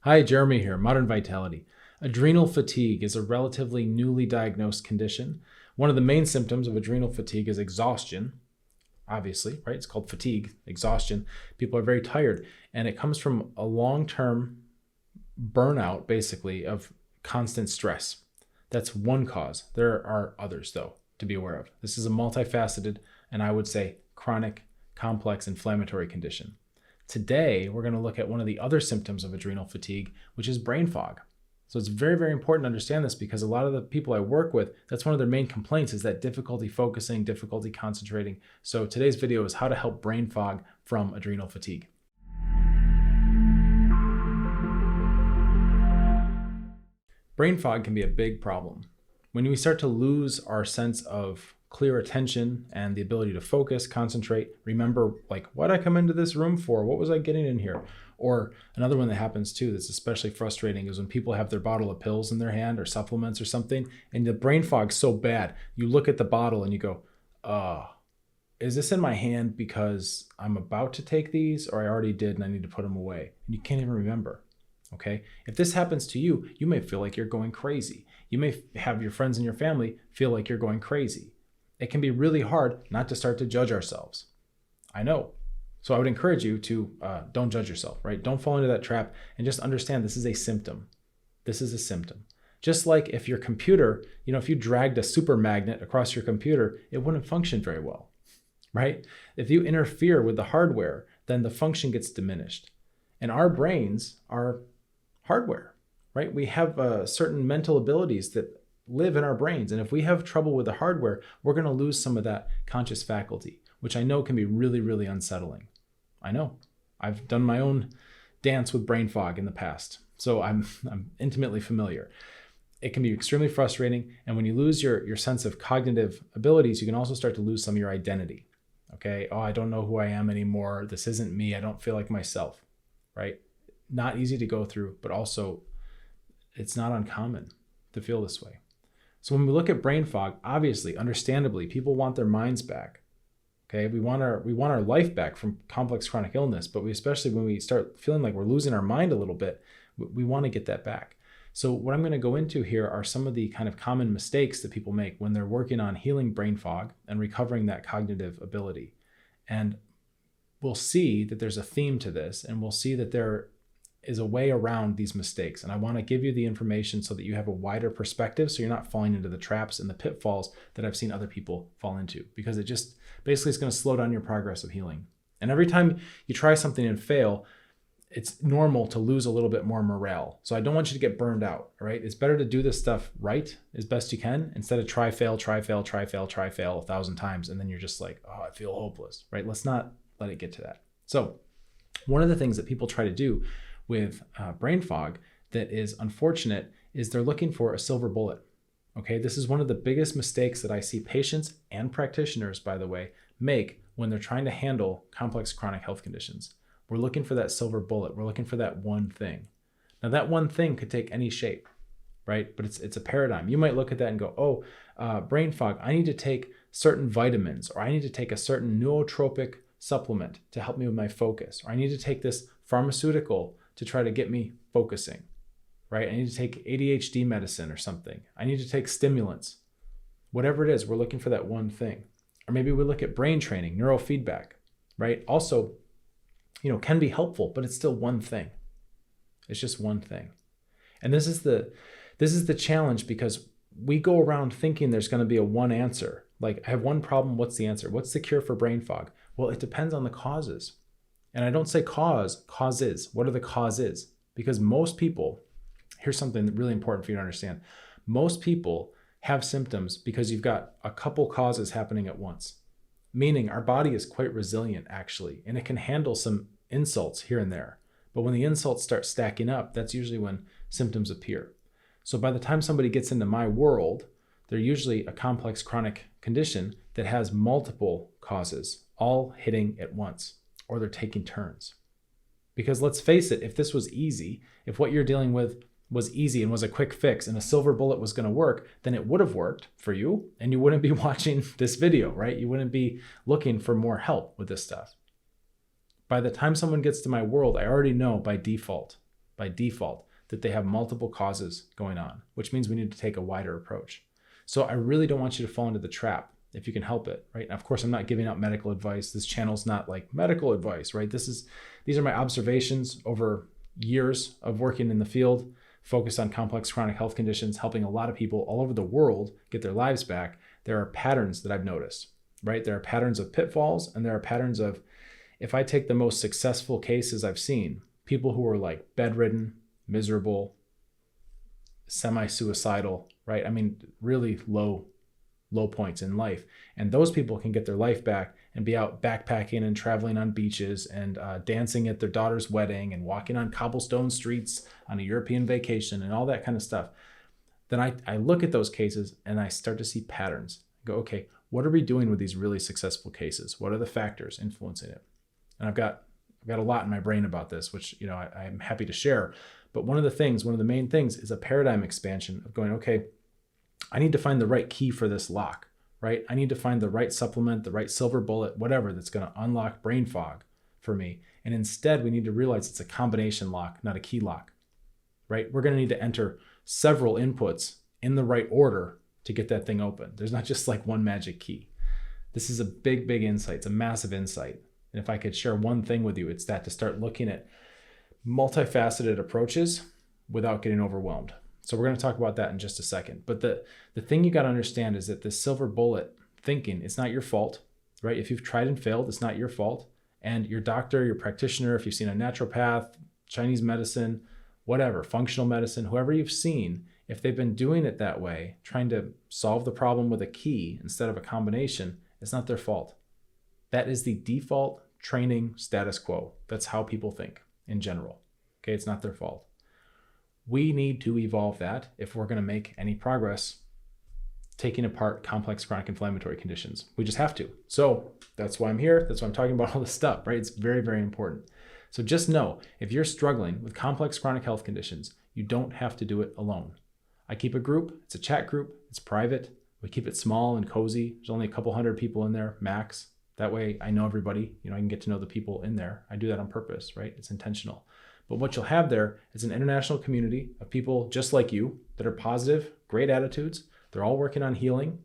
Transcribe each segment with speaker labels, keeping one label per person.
Speaker 1: Hi, Jeremy here, Modern Vitality. Adrenal fatigue is a relatively newly diagnosed condition. One of the main symptoms of adrenal fatigue is exhaustion, obviously, right? It's called fatigue, exhaustion. People are very tired, and it comes from a long-term burnout, basically, of constant stress. That's one cause. There are others, though, to be aware of. This is a multifaceted, and I would say chronic, complex inflammatory condition. Today, we're going to look at one of the other symptoms of adrenal fatigue, which is brain fog. So it's very, very important to understand this because a lot of the people I work with, that's one of their main complaints is that difficulty focusing, difficulty concentrating. So today's video is how to help brain fog from adrenal fatigue. Brain fog can be a big problem. When we start to lose our sense of clear attention and the ability to focus, concentrate, remember like what I come into this room for, what was I getting in here? Or another one that happens too that's especially frustrating is when people have their bottle of pills in their hand or supplements or something and the brain fog's so bad, you look at the bottle and you go, is this in my hand because I'm about to take these or I already did and I need to put them away? And you can't even remember. Okay. If this happens to you, you may feel like you're going crazy. You may have your friends and your family feel like you're going crazy. It can be really hard not to start to judge ourselves. I know. So I would encourage you to don't judge yourself, right? Don't fall into that trap and just understand this is a symptom. This is a symptom. Just like if your computer, if you dragged a super magnet across your computer, it wouldn't function very well, right? If you interfere with the hardware, then the function gets diminished. And our brains are hardware, right? We have certain mental abilities that live in our brains. And if we have trouble with the hardware, we're going to lose some of that conscious faculty, which I know can be really, really unsettling. I know. I've done my own dance with brain fog in the past, so I'm intimately familiar. It can be extremely frustrating. And when you lose your sense of cognitive abilities, you can also start to lose some of your identity. Okay. Oh, I don't know who I am anymore. This isn't me. I don't feel like myself, right? Not easy to go through, but also it's not uncommon to feel this way. So when we look at brain fog, obviously, understandably, people want their minds back. Okay, we want our life back from complex chronic illness, but especially when we start feeling like we're losing our mind a little bit, we want to get that back. So what I'm going to go into here are some of the kind of common mistakes that people make when they're working on healing brain fog and recovering that cognitive ability. And we'll see that there's a theme to this, and we'll see that there is a way around these mistakes. And I want to give you the information so that you have a wider perspective so you're not falling into the traps and the pitfalls that I've seen other people fall into, because it just basically is going to slow down your progress of healing. And every time you try something and fail, it's normal to lose a little bit more morale. So I don't want you to get burned out, all right? It's better to do this stuff right as best you can instead of try, fail 1,000 times. And then you're just like, oh, I feel hopeless, right? Let's not let it get to that. So one of the things that people try to do with brain fog that is unfortunate is they're looking for a silver bullet. Okay, this is one of the biggest mistakes that I see patients and practitioners, by the way, make when they're trying to handle complex chronic health conditions. We're looking for that silver bullet. We're looking for that one thing. Now that one thing could take any shape, right? But it's a paradigm. You might look at that and go, brain fog, I need to take certain vitamins, or I need to take a certain nootropic supplement to help me with my focus, or I need to take this pharmaceutical to try to get me focusing, right? I need to take ADHD medicine or something. I need to take stimulants. Whatever it is, we're looking for that one thing. Or maybe we look at brain training, neurofeedback, right? Also, can be helpful, but it's still one thing. It's just one thing. And this is the challenge, because we go around thinking there's going to be a one answer. Like, I have one problem, what's the answer? What's the cure for brain fog? Well, it depends on the causes. And I don't say causes. What are the causes? Because most people, here's something really important for you to understand. Most people have symptoms because you've got a couple causes happening at once. Meaning our body is quite resilient, actually, and it can handle some insults here and there. But when the insults start stacking up, that's usually when symptoms appear. So by the time somebody gets into my world, they're usually a complex chronic condition that has multiple causes, all hitting at once, or they're taking turns. Because let's face it, if this was easy, if what you're dealing with was easy and was a quick fix and a silver bullet was going to work, then it would have worked for you and you wouldn't be watching this video, right? You wouldn't be looking for more help with this stuff. By the time someone gets to my world, I already know by default by default that they have multiple causes going on, which means we need to take a wider approach. So I really don't want you to fall into the trap if you can help it, right? And of course, I'm not giving out medical advice. This channel's not like medical advice, right? These are my observations over years of working in the field, focused on complex chronic health conditions, helping a lot of people all over the world get their lives back. There are patterns that I've noticed, right? There are patterns of pitfalls, and there are patterns of, if I take the most successful cases I've seen, people who are like bedridden, miserable, semi-suicidal, right? I mean, really low points in life. And those people can get their life back and be out backpacking and traveling on beaches and dancing at their daughter's wedding and walking on cobblestone streets on a European vacation and all that kind of stuff. Then I look at those cases and I start to see patterns. I go, okay, what are we doing with these really successful cases? What are the factors influencing it? And I've got a lot in my brain about this, which, you know, I'm happy to share. But one of the main things is a paradigm expansion of going, okay, I need to find the right key for this lock, right? I need to find the right supplement, the right silver bullet, whatever, that's going to unlock brain fog for me. And instead, we need to realize it's a combination lock, not a key lock, right? We're going to need to enter several inputs in the right order to get that thing open. There's not just like one magic key. This is a big, big insight. It's a massive insight. And if I could share one thing with you, it's that to start looking at multifaceted approaches without getting overwhelmed. So we're going to talk about that in just a second. But the thing you got to understand is that this silver bullet thinking, it's not your fault, right? If you've tried and failed, it's not your fault. And your doctor, your practitioner, if you've seen a naturopath, Chinese medicine, whatever, functional medicine, whoever you've seen, if they've been doing it that way, trying to solve the problem with a key instead of a combination, it's not their fault. That is the default training status quo. That's how people think in general. Okay, it's not their fault. We need to evolve that if we're going to make any progress taking apart complex chronic inflammatory conditions. We just have to. So that's why I'm here. That's why I'm talking about all this stuff, right? It's very, very important. So just know, if you're struggling with complex chronic health conditions, you don't have to do it alone. I keep a group. It's a chat group. It's private. We keep it small and cozy. There's only a couple hundred people in there, max. That way I know everybody, I can get to know the people in there. I do that on purpose, right? It's intentional. But what you'll have there is an international community of people just like you that are positive, great attitudes. They're all working on healing,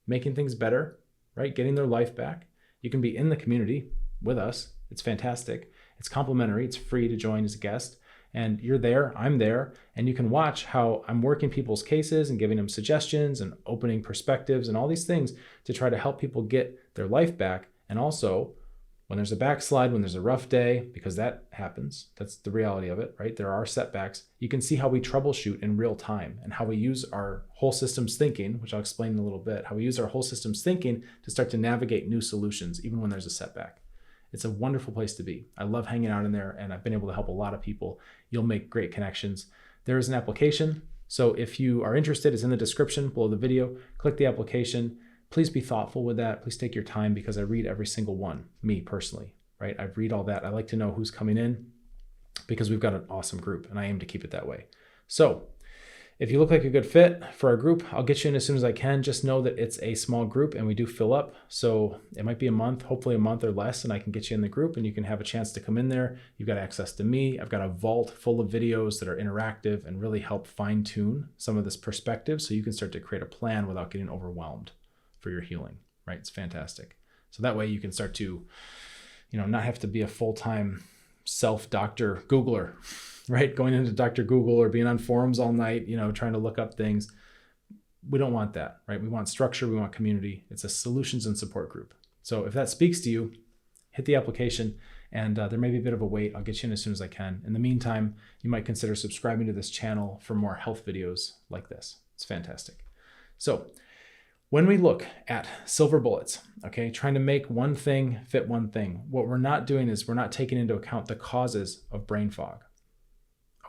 Speaker 1: making things better, right? Getting their life back. You can be in the community with us. It's fantastic. It's complimentary. It's free to join as a guest. And you're there, I'm there, and you can watch how I'm working people's cases and giving them suggestions and opening perspectives and all these things to try to help people get their life back. And also, when there's a backslide, when there's a rough day, because that happens, that's the reality of it, right? There are setbacks. You can see how we troubleshoot in real time and how we use our whole systems thinking, which I'll explain in a little bit, how we use our whole systems thinking to start to navigate new solutions, even when there's a setback. It's a wonderful place to be. I love hanging out in there, and I've been able to help a lot of people. You'll make great connections. There is an application. So if you are interested, it's in the description below the video. Click the application. Please be thoughtful with that. Please take your time, because I read every single one, me personally, right? I read all that. I like to know who's coming in, because we've got an awesome group, and I aim to keep it that way. So if you look like a good fit for our group, I'll get you in as soon as I can. Just know that it's a small group and we do fill up. So it might be a month, hopefully a month or less, and I can get you in the group and you can have a chance to come in there. You've got access to me. I've got a vault full of videos that are interactive and really help fine tune some of this perspective, so you can start to create a plan without getting overwhelmed for your healing, right? It's fantastic. So that way you can start to, not have to be a full-time self-doctor Googler, right? Going into Dr. Google or being on forums all night, trying to look up things. We don't want that, right? We want structure. We want community. It's a solutions and support group. So if that speaks to you, hit the application, and there may be a bit of a wait. I'll get you in as soon as I can. In the meantime, you might consider subscribing to this channel for more health videos like this. It's fantastic. So when we look at silver bullets, okay, trying to make one thing fit one thing, what we're not doing is we're not taking into account the causes of brain fog.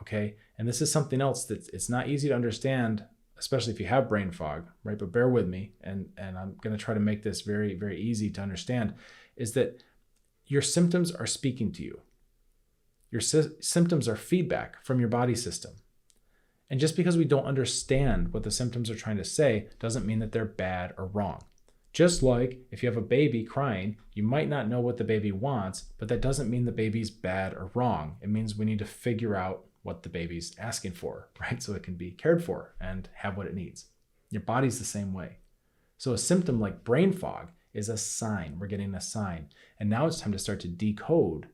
Speaker 1: Okay, and this is something else that it's not easy to understand, especially if you have brain fog, right? But bear with me, and I'm going to try to make this very, very easy to understand, is that your symptoms are speaking to you. Your symptoms are feedback from your body system. And just because we don't understand what the symptoms are trying to say doesn't mean that they're bad or wrong. Just like if you have a baby crying, you might not know what the baby wants, but that doesn't mean the baby's bad or wrong. It means we need to figure out what the baby's asking for, right? So it can be cared for and have what it needs. Your body's the same way. So a symptom like brain fog is a sign. We're getting a sign. And now it's time to start to decode,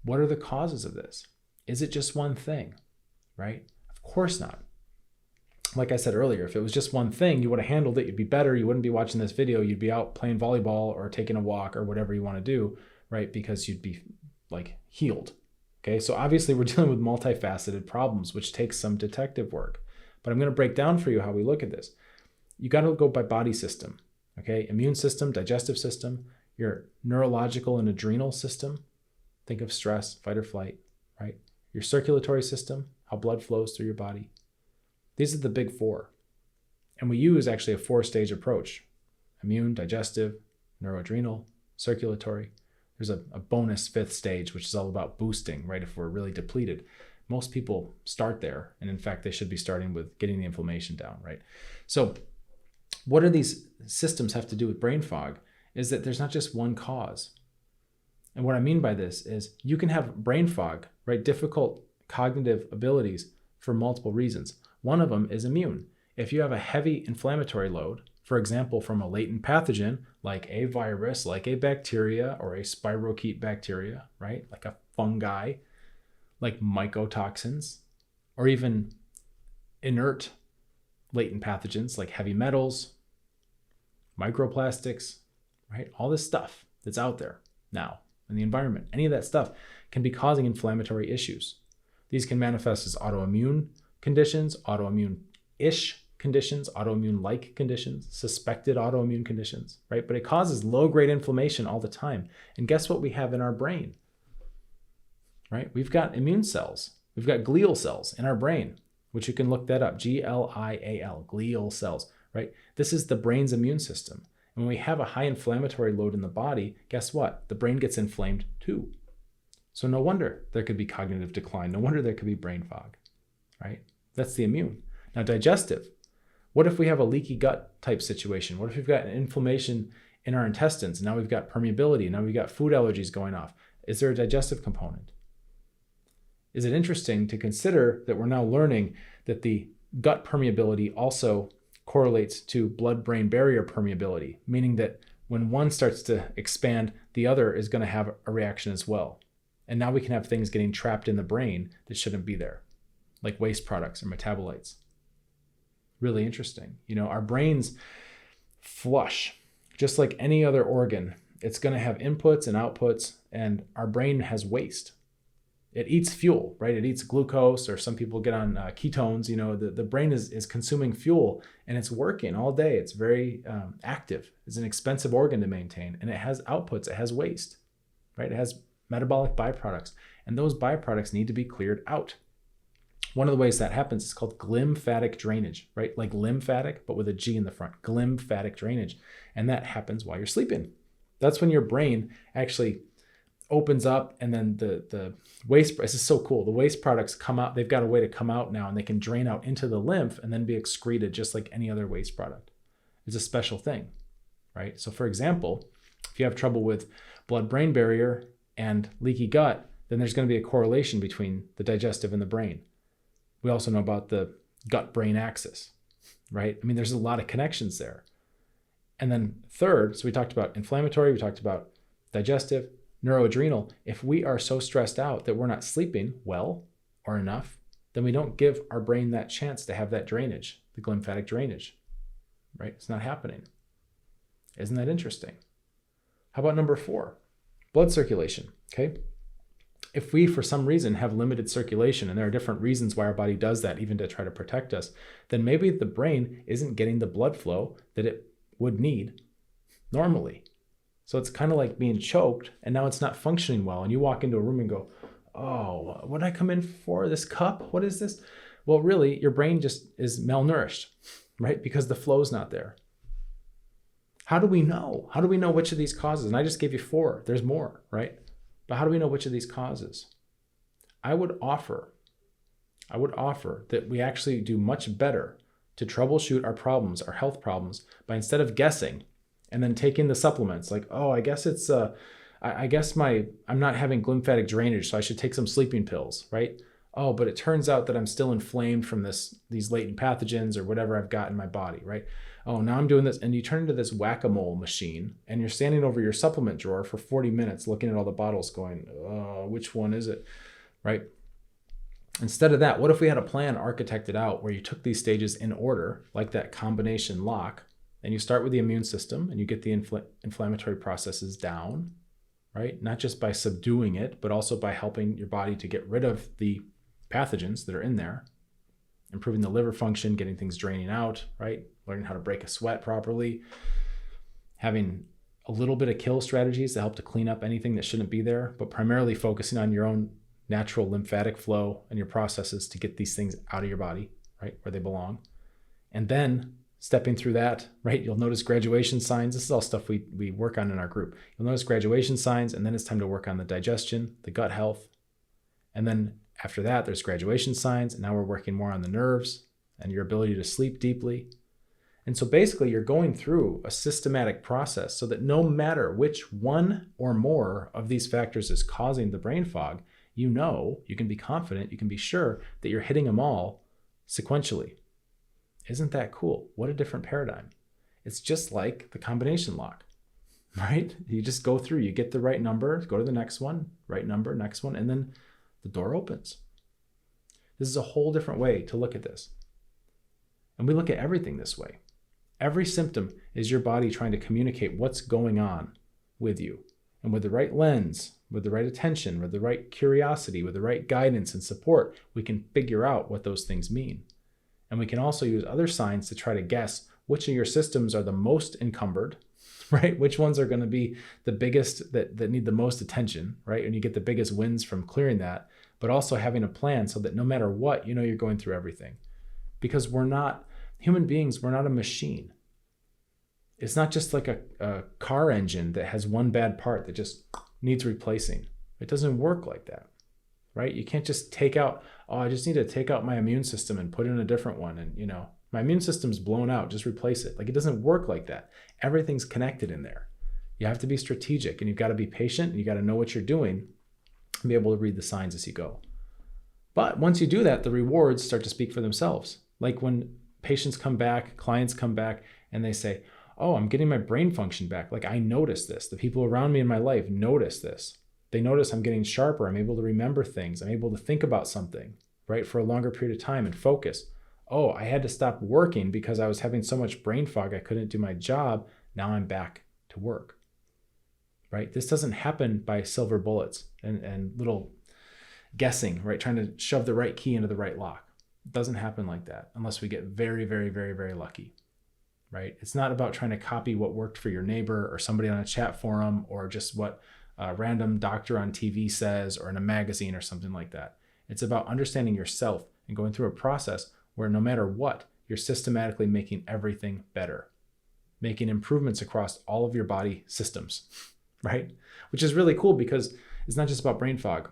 Speaker 1: what are the causes of this? Is it just one thing, right? Of course not. Like I said earlier, if it was just one thing, you would have handled it. You'd be better. You wouldn't be watching this video. You'd be out playing volleyball or taking a walk or whatever you want to do, right? Because you'd be like healed. Okay. So obviously we're dealing with multifaceted problems, which takes some detective work, but I'm going to break down for you how we look at this. You got to go by body system. Okay. Immune system, digestive system, your neurological and adrenal system. Think of stress, fight or flight, right? Your circulatory system, how blood flows through your body. These are the big four. And we use actually a 4-stage approach: immune, digestive, neuroadrenal, circulatory. There's a bonus 5th stage, which is all about boosting, right? If we're really depleted. Most people start there. And in fact, they should be starting with getting the inflammation down, right? So what do these systems have to do with brain fog? Is that there's not just one cause. And what I mean by this is you can have brain fog, right? Difficult cognitive abilities for multiple reasons. One of them is immune. If you have a heavy inflammatory load, for example, from a latent pathogen, like a virus, like a bacteria or a spirochete bacteria, right? Like a fungi, like mycotoxins, or even inert latent pathogens like heavy metals, microplastics, right? All this stuff that's out there now in the environment, any of that stuff can be causing inflammatory issues. These can manifest as autoimmune conditions, autoimmune-ish conditions, autoimmune-like conditions, suspected autoimmune conditions, right? But it causes low-grade inflammation all the time. And guess what we have in our brain, right? We've got immune cells. We've got glial cells in our brain, which you can look that up, G-L-I-A-L, glial cells, right? This is the brain's immune system. And when we have a high inflammatory load in the body, guess what? The brain gets inflamed too. So no wonder there could be cognitive decline. No wonder there could be brain fog, right? That's the immune. Now, digestive. What if we have a leaky gut type situation? What if we've got an inflammation in our intestines? Now we've got permeability. Now we've got food allergies going off. Is there a digestive component? Is it interesting to consider that we're now learning that the gut permeability also correlates to blood-brain barrier permeability, meaning that when one starts to expand, the other is going to have a reaction as well. And now we can have things getting trapped in the brain that shouldn't be there, like waste products or metabolites. Really interesting. You know, our brains flush just like any other organ. It's going to have inputs and outputs, and our brain has waste. It eats fuel, right? It eats glucose, or some people get on ketones. You know, the brain is consuming fuel, and it's working all day. It's very active. It's an expensive organ to maintain, and it has outputs. It has waste, right? It has metabolic byproducts, and those byproducts need to be cleared out. One of the ways that happens is called glymphatic drainage, right? Like lymphatic, but with a G in the front, glymphatic drainage. And that happens while you're sleeping. That's when your brain actually opens up, and then the waste, this is so cool. The waste products come out, they've got a way to come out now, and they can drain out into the lymph and then be excreted just like any other waste product. It's a special thing, right? So for example, if you have trouble with blood-brain barrier and leaky gut, then there's going to be a correlation between the digestive and the brain. We also know about the gut-brain axis, right? I mean, there's a lot of connections there. And then third, so we talked about inflammatory, we talked about digestive, neuroadrenal. If we are so stressed out that we're not sleeping well or enough, then we don't give our brain that chance to have that drainage, the glymphatic drainage, right? It's not happening. Isn't that interesting? How about number 4, blood circulation, okay? If we, for some reason, have limited circulation, and there are different reasons why our body does that, even to try to protect us, then maybe the brain isn't getting the blood flow that it would need normally. So it's kind of like being choked, and now it's not functioning well. And you walk into a room and go, oh, what did I come in for? This cup? What is this? Well, really, your brain just is malnourished, right? Because the flow's not there. How do we know? How do we know which of these causes? And I just gave you 4. There's more, right? But how do we know which of these causes? I would offer that we actually do much better to troubleshoot our problems, our health problems, by instead of guessing and then taking the supplements like, oh, I guess it's, I'm not having glymphatic drainage, so I should take some sleeping pills, right? Oh, but it turns out that I'm still inflamed from these latent pathogens or whatever I've got in my body, right? Oh, now I'm doing this. And you turn into this whack-a-mole machine and you're standing over your supplement drawer for 40 minutes looking at all the bottles going, oh, which one is it, right? Instead of that, what if we had a plan architected out where you took these stages in order, like that combination lock, and you start with the immune system and you get the inflammatory processes down, right? Not just by subduing it, but also by helping your body to get rid of the pathogens that are in there, improving the liver function, getting things draining out, right? Learning how to break a sweat properly, having a little bit of kill strategies to help to clean up anything that shouldn't be there, but primarily focusing on your own natural lymphatic flow and your processes to get these things out of your body, right, where they belong. And then stepping through that, right, you'll notice graduation signs. This is all stuff we work on in our group. You'll notice graduation signs, and then it's time to work on the digestion, the gut health. And then after that, there's graduation signs, and now we're working more on the nerves and your ability to sleep deeply. And so basically, you're going through a systematic process so that no matter which one or more of these factors is causing the brain fog, you know, you can be confident, you can be sure that you're hitting them all sequentially. Isn't that cool? What a different paradigm. It's just like the combination lock, right? You just go through, you get the right number, go to the next one, right number, next one, and then the door opens. This is a whole different way to look at this. And we look at everything this way. Every symptom is your body trying to communicate what's going on with you. And with the right lens, with the right attention, with the right curiosity, with the right guidance and support, we can figure out what those things mean. And we can also use other signs to try to guess which of your systems are the most encumbered, right? Which ones are going to be the biggest that need the most attention, right? And you get the biggest wins from clearing that, but also having a plan so that no matter what, you know you're going through everything. Because we're not human beings, we're not a machine. It's not just like a car engine that has one bad part that just needs replacing. It doesn't work like that, right? You can't just take out, oh, I just need to take out my immune system and put in a different one. And, you know, my immune system's blown out, just replace it. Like, it doesn't work like that. Everything's connected in there. You have to be strategic and you've got to be patient and you got to know what you're doing and be able to read the signs as you go. But once you do that, the rewards start to speak for themselves. Like when patients come back, clients come back and they say, oh, I'm getting my brain function back. Like, I notice this. The people around me in my life notice this. They notice I'm getting sharper. I'm able to remember things. I'm able to think about something, right, for a longer period of time and focus. Oh, I had to stop working because I was having so much brain fog I couldn't do my job. Now I'm back to work, right? This doesn't happen by silver bullets and little guessing, right? Trying to shove the right key into the right lock. It doesn't happen like that unless we get very, very, very, very lucky. Right? It's not about trying to copy what worked for your neighbor or somebody on a chat forum or just what a random doctor on TV says or in a magazine or something like that. It's about understanding yourself and going through a process where no matter what, you're systematically making everything better, making improvements across all of your body systems, right? Which is really cool because it's not just about brain fog.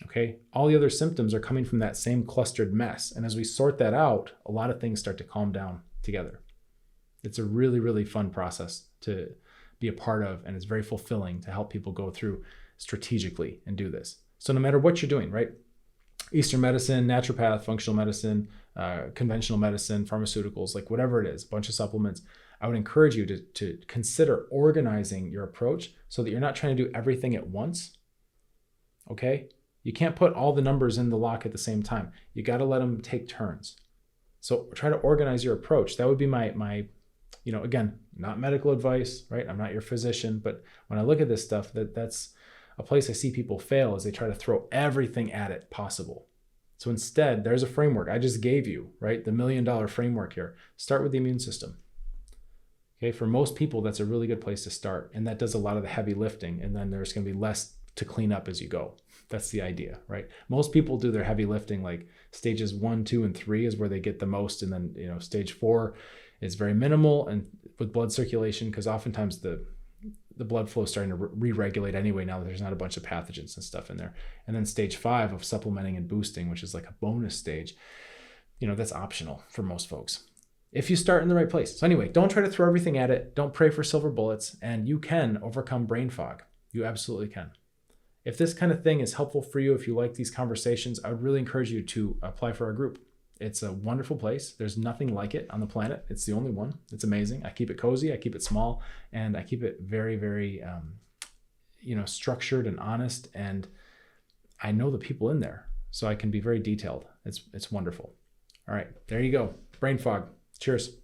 Speaker 1: Okay, all the other symptoms are coming from that same clustered mess. And as we sort that out, a lot of things start to calm down together. It's a really, really fun process to be a part of, and it's very fulfilling to help people go through strategically and do this. So no matter what you're doing, right? Eastern medicine, naturopath, functional medicine, conventional medicine, pharmaceuticals, like whatever it is, a bunch of supplements, I would encourage you to consider organizing your approach so that you're not trying to do everything at once, okay? You can't put all the numbers in the lock at the same time. You got to let them take turns. So try to organize your approach. That would be my again, not medical advice, right? I'm not your physician, but when I look at this stuff, that's a place I see people fail is they try to throw everything at it possible. So instead, there's a framework I just gave you, right? The $1 million framework here. Start with the immune system. Okay, for most people, that's a really good place to start. And that does a lot of the heavy lifting. And then there's going to be less to clean up as you go. That's the idea, right? Most people do their heavy lifting like stages 1, 2, and 3 is where they get the most. And then, stage 4 is very minimal and with blood circulation, because oftentimes the blood flow is starting to re-regulate anyway now that there's not a bunch of pathogens and stuff in there. And then stage 5 of supplementing and boosting, which is like a bonus stage, that's optional for most folks if you start in the right place. So anyway, don't try to throw everything at it. Don't pray for silver bullets, and you can overcome brain fog. You absolutely can. If this kind of thing is helpful for you, if you like these conversations, I would really encourage you to apply for our group. It's a wonderful place. There's nothing like it on the planet. It's the only one. It's amazing. I keep it cozy. I keep it small, and I keep it very, very, structured and honest. And I know the people in there, so I can be very detailed. It's wonderful. All right, there you go. Brain fog. Cheers.